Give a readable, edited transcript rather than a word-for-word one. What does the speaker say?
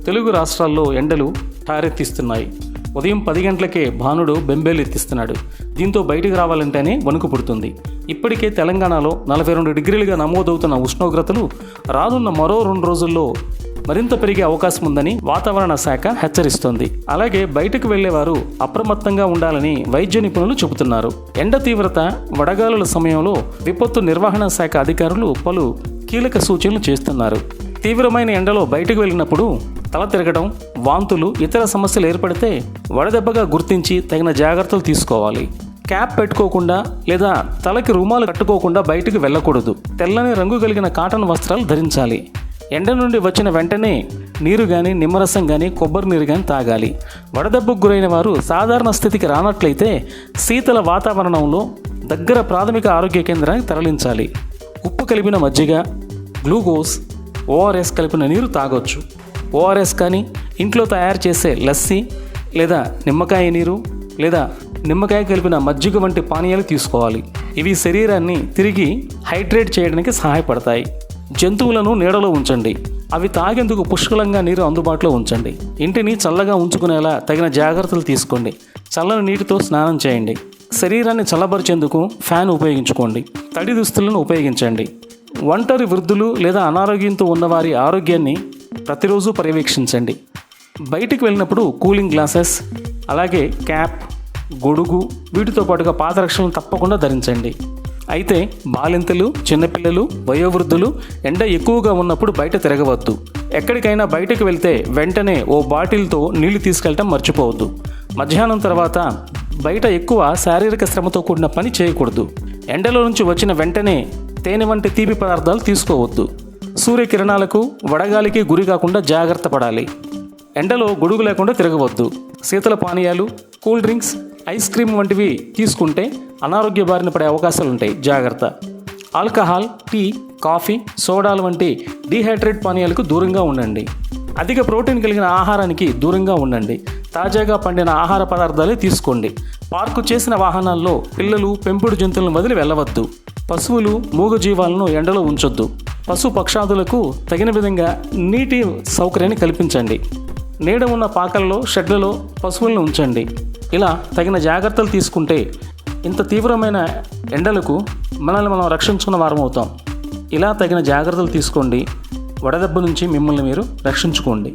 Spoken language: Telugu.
తెలుగు రాష్ట్రాల్లో ఎండలు ఠారెత్తిస్తున్నాయి. ఉదయం 10 గంటలకే భానుడు బెంబేలెత్తిస్తున్నాడు. దీంతో బయటికి రావాలంటేనే వణుకు పుడుతుంది. ఇప్పటికే తెలంగాణలో 42 డిగ్రీలుగా నమోదవుతున్న ఉష్ణోగ్రతలు రానున్న మరో 2 రోజుల్లో మరింత పెరిగే అవకాశం ఉందని వాతావరణ శాఖ హెచ్చరిస్తోంది. అలాగే బయటకు వెళ్లేవారు అప్రమత్తంగా ఉండాలని వైద్య నిపుణులు చెబుతున్నారు. ఎండ తీవ్రత, వడగాలుల సమయంలో విపత్తు నిర్వహణ శాఖ అధికారులు పలు కీలక సూచనలు చేస్తున్నారు. తీవ్రమైన ఎండలో బయటకు వెళ్ళినప్పుడు తల తిరగడం, వాంతులు, ఇతర సమస్యలు ఏర్పడితే వడదెబ్బగా గుర్తించి తగిన జాగ్రత్తలు తీసుకోవాలి. క్యాప్ పెట్టుకోకుండా లేదా తలకి రుమాలు కట్టుకోకుండా బయటకు వెళ్ళకూడదు. తెల్లని రంగు కలిగిన కాటన్ వస్త్రాలు ధరించాలి. ఎండ నుండి వచ్చిన వెంటనే నీరు కానీ, నిమ్మరసం కానీ, కొబ్బరి నీరు కానీ తాగాలి. వడదెబ్బకు గురైన వారు సాధారణ స్థితికి రానట్లయితే శీతల వాతావరణంలో దగ్గర ప్రాథమిక ఆరోగ్య కేంద్రానికి తరలించాలి. ఉప్పు కలిపిన మజ్జిగ, గ్లూకోజ్, ఓఆర్ఎస్ కలిపిన నీరు తాగొచ్చు. ఓఆర్ఎస్ కానీ ఇంట్లో తయారు చేసే లస్సీ లేదా నిమ్మకాయ నీరు లేదా నిమ్మకాయ కలిపిన మజ్జిగ వంటి పానీయాలు తీసుకోవాలి. ఇవి శరీరాన్ని తిరిగి హైడ్రేట్ చేయడానికి సహాయపడతాయి. జంతువులను నీడలో ఉంచండి. అవి తాగేందుకు పుష్కలంగా నీరు అందుబాటులో ఉంచండి. ఇంటిని చల్లగా ఉంచుకునేలా తగిన జాగ్రత్తలు తీసుకోండి. చల్లని నీటితో స్నానం చేయండి. శరీరాన్ని చల్లబరిచేందుకు ఫ్యాన్ ఉపయోగించుకోండి. తడి దుస్తులను ఉపయోగించండి. ఒంటరి వృద్ధులు లేదా అనారోగ్యంతో ఉన్నవారి ఆరోగ్యాన్ని ప్రతిరోజు పర్యవేక్షించండి. బయటికి వెళ్ళినప్పుడు కూలింగ్ గ్లాసెస్, అలాగే క్యాప్, గొడుగు, వీటితో పాటుగా పాదరక్షలను తప్పకుండా ధరించండి. అయితే బాలింతలు, చిన్నపిల్లలు, వయోవృద్ధులు ఎండ ఎక్కువగా ఉన్నప్పుడు బయట తిరగవద్దు. ఎక్కడికైనా బయటకు వెళ్తే వెంటనే ఓ బాటిల్తో నీళ్లు తీసుకెళ్ళటం మర్చిపోవద్దు. మధ్యాహ్నం తర్వాత బయట ఎక్కువ శారీరక శ్రమతో కూడిన పని చేయకూడదు. ఎండలో నుంచి వచ్చిన వెంటనే తేనె వంటి తీపి పదార్థాలు తీసుకోవద్దు. సూర్యకిరణాలకు, వడగాలికి గురి కాకుండా జాగ్రత్త పడాలి. ఎండలో గొడుగు లేకుండా తిరగవద్దు. శీతల పానీయాలు, కూల్ డ్రింక్స్, ఐస్ క్రీమ్ వంటివి తీసుకుంటే అనారోగ్య బారిన పడే అవకాశాలు ఉంటాయి. జాగ్రత్త. ఆల్కహాల్, టీ, కాఫీ, సోడాలు వంటి డీహైడ్రేట్ పానీయాలకు దూరంగా ఉండండి. అధిక ప్రోటీన్ కలిగిన ఆహారానికి దూరంగా ఉండండి. తాజాగా పండిన ఆహార పదార్థాలే తీసుకోండి. పార్కు చేసిన వాహనాల్లో పిల్లలు, పెంపుడు జంతువులను వదిలి వెళ్ళవద్దు. పశువులు, మూగజీవాలను ఎండలో ఉంచొద్దు. పశు పక్షాదులకు తగిన విధంగా నీటి సౌకర్యాన్ని కల్పించండి. నీడ ఉన్న పాకల్లో, షెడ్లలో పశువులను ఉంచండి. ఇలా తగిన జాగ్రత్తలు తీసుకుంటే ఇంత తీవ్రమైన ఎండలకు మనల్ని మనం రక్షించుకున్న వారం అవుతాం. ఇలా తగిన జాగ్రత్తలు తీసుకోండి. వడదెబ్బ నుంచి మిమ్మల్ని మీరు రక్షించుకోండి.